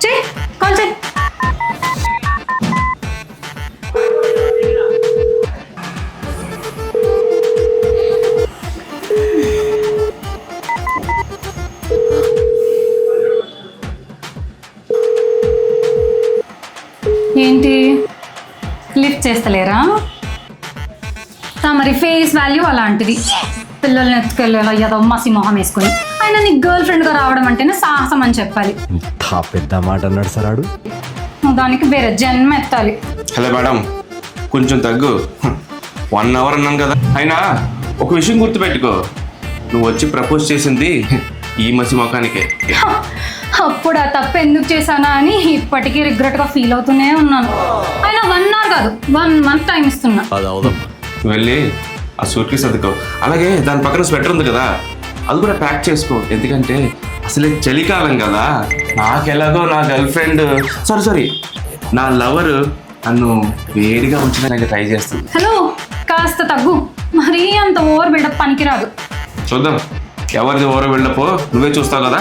చెయ్యి, కాల్ చెయ్యి. ఏంటి లిఫ్ట్ చేస్తలేరా? మరి ఫేస్ వాల్యూ అలాంటిది. పిల్లల్ని ఎత్తుకెళ్ళేలా ఏదో మసి మొహం వేసుకుని ఆయన నీకు గర్ల్ ఫ్రెండ్గా రావడం అంటేనే సాహసం అని చెప్పాలి. పెద్ద మాట అన్నాడు సరాడు. దానికి వేరే జన్మ ఎత్తాలి. హలో మేడం, కొంచెం తగ్గు. 1 అవర్ అన్నాం కదా. అయినా ఒక విషయం గుర్తుపెట్టుకో, నువ్వు వచ్చి ప్రపోజ్ చేసింది ఈ మసి ముఖానికే. అప్పుడు ఆ తప్పు ఎందుకు చేశానా అని ఇప్పటికీ రిగ్రెట్గా ఫీల్ అవుతూనే ఉన్నాను. అయినా 1 అవర్ కాదు 1 మంత్ టైం ఇస్తున్నా. వెళ్ళి ఆ సూట్ కేసు సర్దుకో. అలాగే దాని పక్కన స్వెటర్ ఉంది కదా, అది కూడా ప్యాక్ చేసుకో. ఎందుకంటే అసలే చలికాలం కదా. నాకెలాగో నా గర్ల్ ఫ్రెండ్ సారీ నా లవర్ నన్ను వేడిగా ఉంచడానికి ట్రై చేస్తుంది. హలో, కాస్త తగ్గు. మరీ అంత ఓవర్ బిల్డప్ పనికిరాదు. చూద్దాం ఎవరిది ఓవర్ వెళ్ళపో, నువ్వే చూస్తావు కదా.